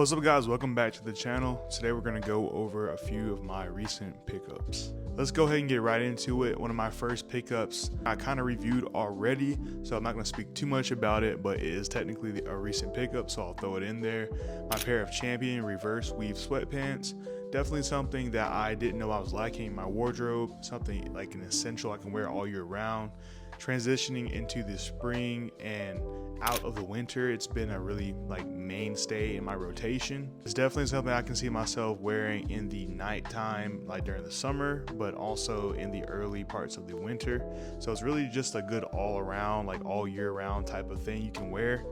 What's up guys, welcome back to the channel. Today we're going to go over a few of my recent pickups. Let's go ahead and get right into it. One of my first pickups I kind of reviewed already, so I'm not going to speak too much about it, but it is technically a recent pickup, so I'll throw it in there. My pair of Champion reverse weave sweatpants. Definitely something that I didn't know I was lacking in my wardrobe, something like an essential I can wear all year round. Transitioning into the spring and out of the winter, it's been a really mainstay in my rotation. It's definitely something I can see myself wearing in the nighttime, like during the summer, but also in the early parts of the winter. So it's really just a good all around, like all year round type of thing you can wear.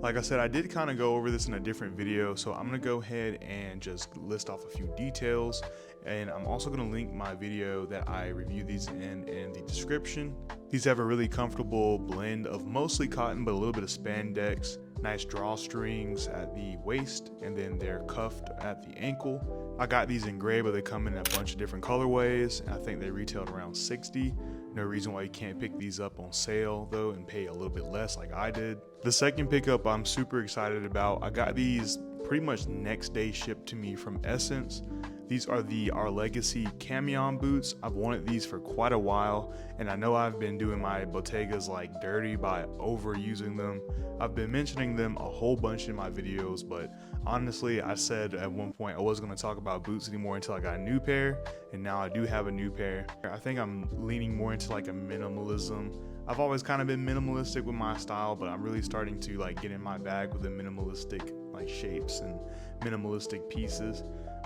Like I said, I did kind of go over this in a different video, so I'm gonna go ahead and just list off a few details, and I'm also gonna link my video that I reviewed these in the description. These have a really comfortable blend of mostly cotton but a little bit of spandex, nice drawstrings at the waist, and then they're cuffed at the ankle. I got these in gray, but they come in a bunch of different colorways, and I think they retailed around $60. No reason why you can't pick these up on sale though and pay a little bit less like I did. The second pickup I'm super excited about. I got these pretty much next day shipped to me from Essence. These are the Our Legacy Camion boots. I've wanted these for quite a while, and I know I've been doing my Bottegas like dirty by overusing them. I've been mentioning them a whole bunch in my videos, but honestly, I said at one point I wasn't going to talk about boots anymore until I got a new pair, and now I do have a new pair. I think I'm leaning more into like a minimalism. I've always kind of been minimalistic with my style, but I'm really starting to like get in my bag with the minimalistic like shapes and minimalistic pieces.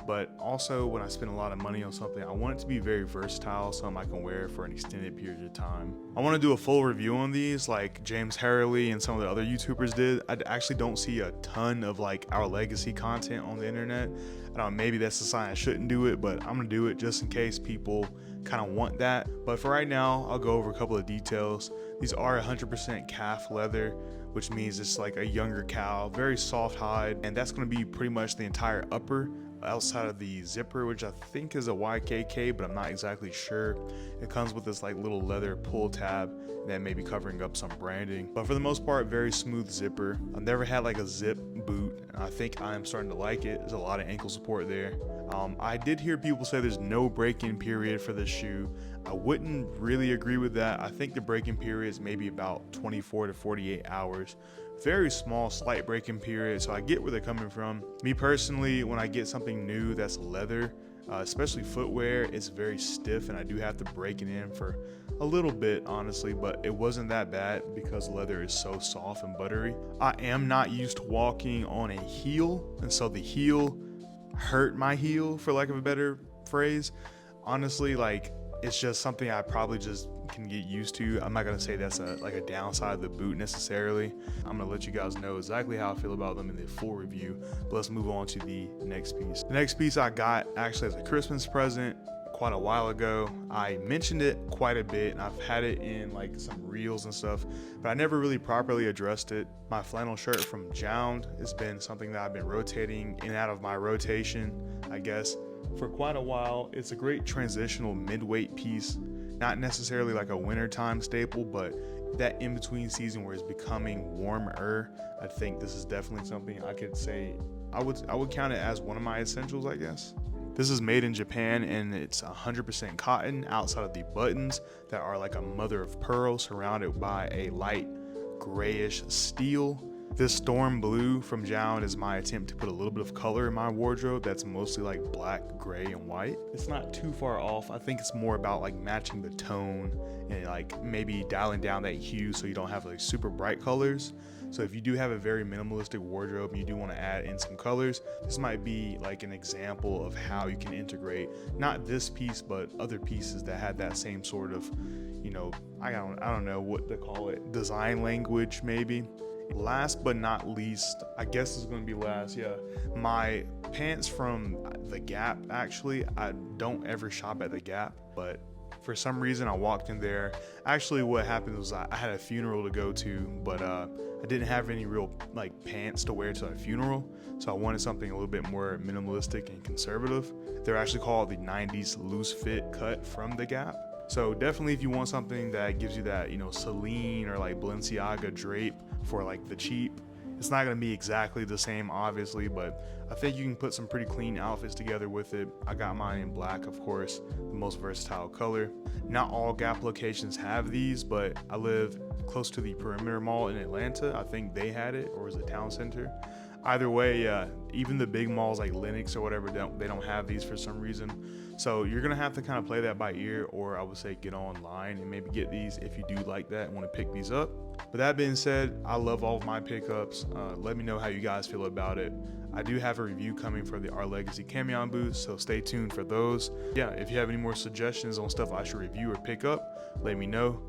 But also when I spend a lot of money on something, I want it to be very versatile, something I can wear for an extended period of time. I want to do a full review on these like James Harrelly and some of the other YouTubers did. I actually don't see a ton of like Our Legacy content on the internet. I don't know, maybe that's a sign I shouldn't do it, but I'm gonna do it just in case people kind of want that. But for right now, I'll go over a couple of details. These are 100% calf leather, which means it's like a younger cow, very soft hide, and that's going to be pretty much the entire upper outside of the zipper, which I think is a YKK, but I'm not exactly sure. It comes with this like little leather pull tab that may be covering up some branding, but for the most part, very smooth zipper. I've never had like a zip boot, and I think I'm starting to like it. There's a lot of ankle support there. I did hear people say there's no break-in period for this shoe. I wouldn't really agree with that. I think the break-in period is maybe about 24 to 48 hours. Very small, slight break-in period, so I get where they're coming from. Me personally, when I get something new that's leather, especially footwear, it's very stiff, and I do have to break it in for a little bit, honestly, but it wasn't that bad because leather is so soft and buttery. I am not used to walking on a heel, and so the heel hurt my heel, for lack of a better phrase. Honestly, like, it's just something I probably just can get used to. I'm not gonna say that's a downside of the boot necessarily. I'm gonna let you guys know exactly how I feel about them in the full review, but let's move on to the next piece. The next piece I got actually as a Christmas present quite a while ago. I mentioned it quite a bit, and I've had it in like some reels and stuff, but I never really properly addressed it. My flannel shirt from Jound has been something that I've been rotating in and out of my rotation, I guess, for quite a while. It's a great transitional mid-weight piece, not necessarily like a wintertime staple, but that in-between season where it's becoming warmer. I think this is definitely something I could say I would count it as one of my essentials, I guess. This is made in Japan, and it's 100% cotton outside of the buttons that are like a mother of pearl surrounded by a light grayish steel. This storm blue from Jound is my attempt to put a little bit of color in my wardrobe that's mostly like black, gray, and white. It's not too far off. I think it's more about like matching the tone and like maybe dialing down that hue so you don't have like super bright colors. So if you do have a very minimalistic wardrobe and you do want to add in some colors, this might be like an example of how you can integrate not this piece but other pieces that had that same sort of, you know, I don't know what to call it, design language maybe. Last but not least, I guess it's going to be last, yeah, my pants from The Gap. Actually, I don't ever shop at The Gap, but for some reason I walked in there. Actually, what happened was I had a funeral to go to, but I didn't have any real like pants to wear to a funeral, so I wanted something a little bit more minimalistic and conservative. They're actually called the 90s loose fit cut from The Gap. So definitely if you want something that gives you that, you know, Celine or like Balenciaga drape for like the cheap, It's not going to be exactly the same, obviously, but I think you can put some pretty clean outfits together with it. I got mine in black, of course, the most versatile color. Not all Gap locations have these, but I live close to the Perimeter Mall in Atlanta. I think they had it, or was it Town Center? Either way, even the big malls like Lenox or whatever, they don't have these for some reason. So you're gonna have to kind of play that by ear, or I would say get online and maybe get these if you do like that and want to pick these up. But that being said, I love all of my pickups. Let me know how you guys feel about it. I do have a review coming for the Our Legacy Camion boots, so stay tuned for those. Yeah, if you have any more suggestions on stuff I should review or pick up, let me know.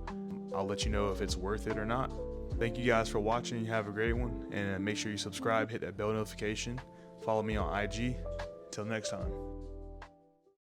I'll let you know if it's worth it or not. Thank you guys for watching. You have a great one, and make sure you subscribe, hit that bell notification, follow me on IG. Until next time.